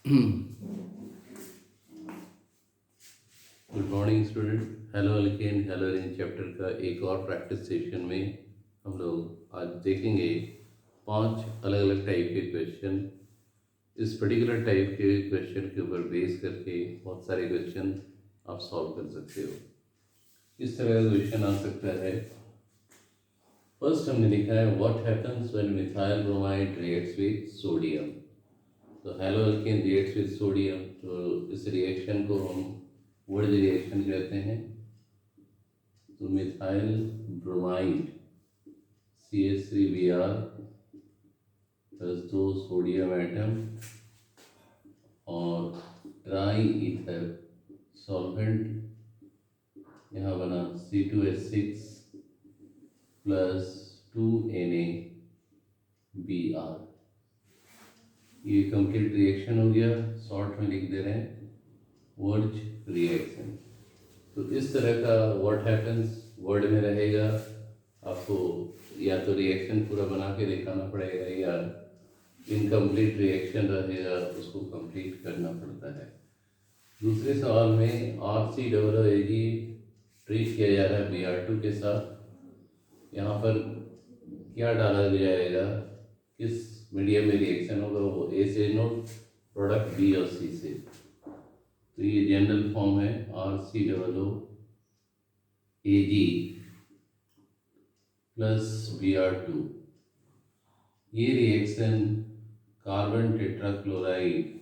Good morning student. Hello alkane हेलोरिन chapter का एक और प्रैक्टिस सेशन में हम लोग आज देखेंगे 5 अलग अलग टाइप के क्वेश्चन। इस पर्टिकुलर टाइप के क्वेश्चन के ऊपर बेस करके बहुत सारे क्वेश्चन आप सॉल्व कर सकते हो। इस तरह का क्वेश्चन आ सकता है। फर्स्ट हमने लिखा है what happens when methyl bromide reacts with sodium. तो haloalkane reacts with sodium, तो इस रिएक्शन को हम वर्ड रिएक्शन कहते हैं। तो methyl bromide CH3Br plus 2 sodium atom और ट्राई ईथर सॉल्वेंट यहाँ बना C2H6 प्लस 2NaBr। ये कंप्लीट रिएक्शन हो गया। शॉर्ट में लिख दे रहे हैं वर्ज रिएक्शन। तो इस तरह का व्हाट हैपन्स वर्ड में रहेगा। आपको या तो रिएक्शन पूरा बना के दिखाना पड़ेगा या इनकम्प्लीट रिएक्शन रहेगा, उसको कंप्लीट करना पड़ता है। दूसरे सवाल में RCOOAg ट्रीट किया जा रहा है Br2 के साथ। यहाँ पर क्या डाला जाएगा, किस मीडियम में रिएक्शन होगा, वो A से नोट प्रोडक्ट B और C से। तो ये जनरल फॉर्म है RCOOAg प्लस Br2। ये रिएक्शन कार्बन टेट्राक्लोराइड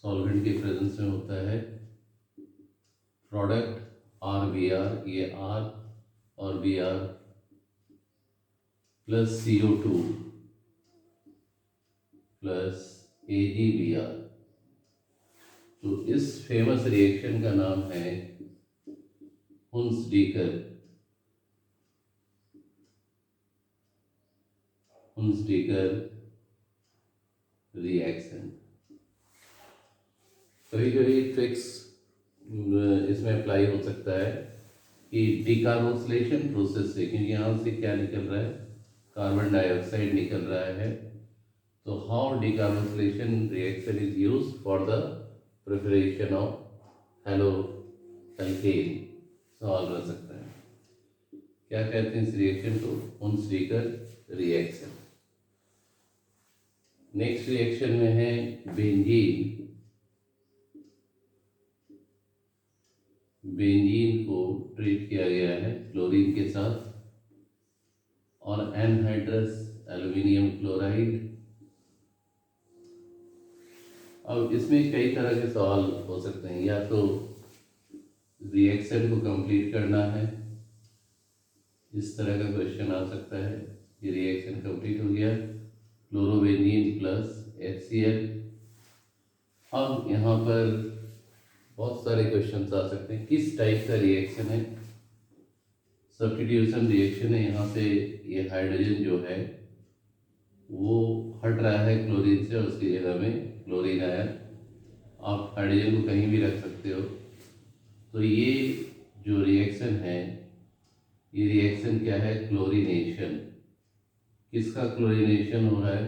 सॉल्वेंट के प्रेजेंस में होता है। प्रोडक्ट RBr, ये R और Br plus CO2 plus AgBr। तो इस फेमस रिएक्शन का नाम है हुंसडीकर रिएक्शन। कभी कभी ट्रिक्स इसमें अप्लाई हो सकता है कि डिकार्बोक्सिलेशन प्रोसेस से, क्योंकि यहाँ से क्या निकल रहा है, कार्बन डाइऑक्साइड निकल रहा है। तो how decarboxylation reaction is used for the preparation of hello alkane. सवाल बन सकता है क्या कहते हैं इस रिएक्शन को, हुंसडीकर रिएक्शन। नेक्स्ट रिएक्शन में है बेंजीन को ट्रीट किया गया है क्लोरीन के साथ और एनहाइड्रस एल्यूमिनियम क्लोराइड। अब इसमें कई तरह के सवाल हो सकते हैं। या तो रिएक्शन को कंप्लीट करना है, इस तरह का क्वेश्चन आ सकता है कि रिएक्शन कंप्लीट हो गया, क्लोरोबेंजीन प्लस HCl। अब यहाँ पर बहुत सारे क्वेश्चन आ सकते हैं, किस टाइप का रिएक्शन है। सब्स्टिट्यूशन रिएक्शन है। यहाँ से ये हाइड्रोजन जो है वो हट रहा है क्लोरीन से और उसकी जगह में क्लोरीन आया। आप हाइड्रोजन को कहीं भी रख सकते हो। तो ये जो रिएक्शन है, ये रिएक्शन क्या है, क्लोरीनेशन। किसका क्लोरीनेशन हो रहा है,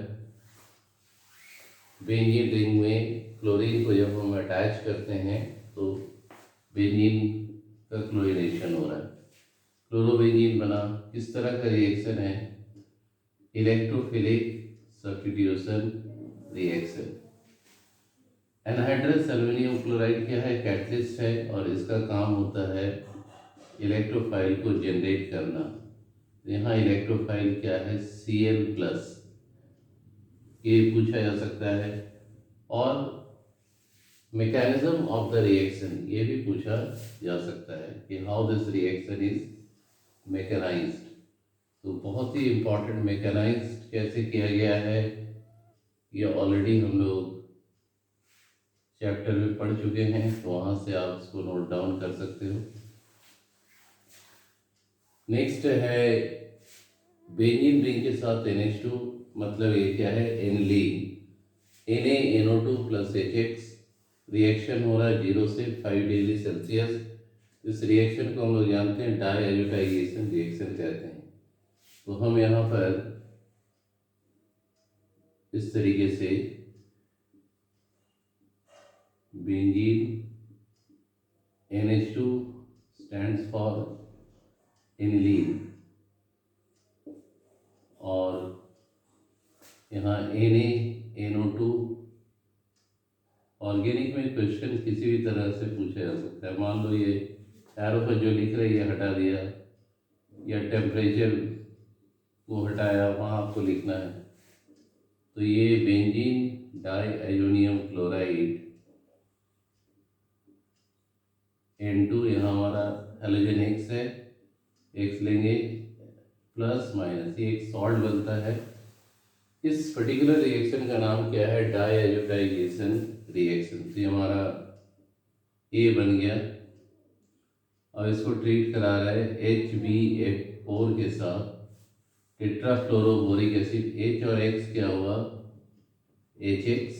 बेंजीन रिंग में क्लोरीन को जब हम अटैच करते हैं तो बेंजीन का क्लोरीनेशन हो रहा है, क्लोरोबेंजीन बना। किस तरह का रिएक्शन है, electrophilic substitution reaction. Anhydrous aluminium chloride क्या है, कैटलिस्ट है और इसका काम होता है इलेक्ट्रोफाइल को जनरेट करना। यहाँ इलेक्ट्रोफाइल क्या है, Cl प्लस, ये पूछा जा सकता है। और मैकेनिज्म ऑफ द रिएक्शन, ये भी पूछा जा सकता है कि how this reaction is mechanised. तो बहुत ही इम्पोर्टेंट, मैकेनाइज्ड कैसे किया गया है ये ऑलरेडी हम लोग चैप्टर में पढ़ चुके हैं, तो वहाँ से आप इसको नोट डाउन कर सकते हो। नेक्स्ट है बेंजीन रिंग के साथ NH2, मतलब ये क्या है, एनलीन। NaNO2 प्लस HX रिएक्शन हो रहा है 0 से 5 डिग्री सेल्सियस। इस रिएक्शन को हम लोग जानते हैं डायजोटाइजेशन रिएक्शन कहते हैं। तो हम यहाँ पर इस तरीके से benzene, NH2 stands for aniline, और यहाँ NaNO2। ऑर्गेनिक में क्वेश्चन किसी भी तरह से पूछा जा सकता है। मान लो ये एरो पर जो लिख रहे ये हटा दिया, या टेम्परेचर को हटाया, वहाँ आपको लिखना है। तो ये बेंजीन डाईअमोनियम क्लोराइड N2, यहाँ हमारा हेलोजन X है, X लेंगे प्लस माइनस, ये एक सॉल्ट बनता है। इस पर्टिकुलर रिएक्शन का नाम क्या है? डाईअज़ोटाइजेशन रिएक्शन। तो ये हमारा ए बन गया। अब इसको ट्रीट करा रहा है HbF4 के साथ टेट्राफ्लोरोबोरिक एसिड। H और X क्या हुआ? HX,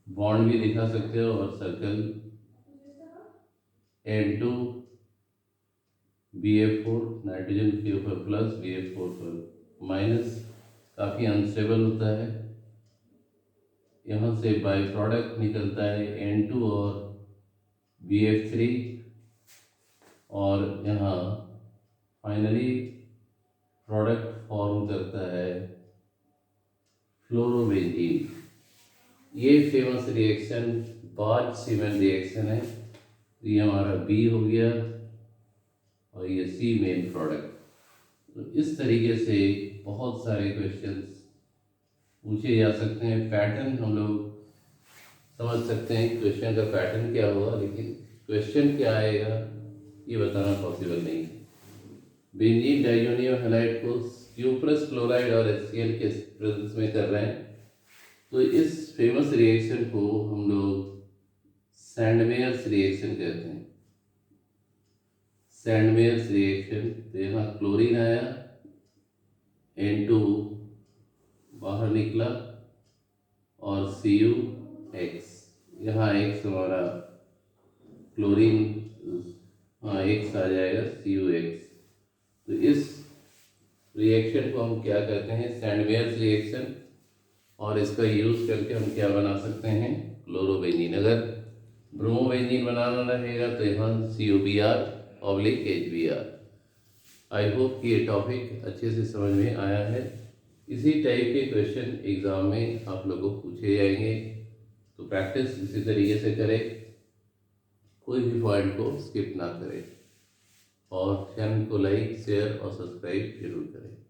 बॉन्ड भी दिखा सकते हो और सर्कल। N2BF4 नाइट्रोजन के प्लस, BF4 पर माइनस, काफ़ी अनस्टेबल होता है। यहाँ से बाई प्रोडक्ट निकलता है N2 और BF3, और यहाँ फाइनली प्रोडक्ट फॉर्म करता है फ्लोरोबेंजीन। ये फेमस रिएक्शन बार्च-सीमन रिएक्शन है। ये हमारा B हो गया और ये C मेन प्रोडक्ट। तो इस तरीके से बहुत सारे क्वेश्चंस पूछे जा सकते हैं। पैटर्न हम लोग समझ सकते हैं क्वेश्चन का पैटर्न क्या होगा, लेकिन क्वेश्चन क्या आएगा ये बताना पॉसिबल नहीं है। बेंजीन डाइअमोनियम हैलाइड को क्यूप्रस क्लोराइड और HCl के प्रेजेंस में कर रहे हैं। तो इस फेमस रिएक्शन को हम लोग सैंडमेयर्स रिएक्शन कहते हैं। सैंडमेयर्स रिएक्शन। तो यहाँ क्लोरीन आया, N2 बाहर निकला और CuX, यहाँ X हमारा क्लोरीन, हाँ X आ जाएगा CuX। तो इस रिएक्शन को हम क्या कहते हैं? सैंडमेयर्स रिएक्शन। और इसका यूज़ करके हम क्या बना सकते हैं? क्लोरोबेंजीन। अगर ब्रोमोबेंजीन बनाना रहेगा तो यहाँ COBr/HBr। आई होप कि ये टॉपिक अच्छे से समझ में आया है। इसी टाइप के क्वेश्चन एग्ज़ाम में आप लोगों को पूछे जाएंगे, तो प्रैक्टिस इसी तरीके से करें, कोई भी पॉइंट को स्किप ना करें, और चैनल को लाइक, शेयर और सब्सक्राइब जरूर करें।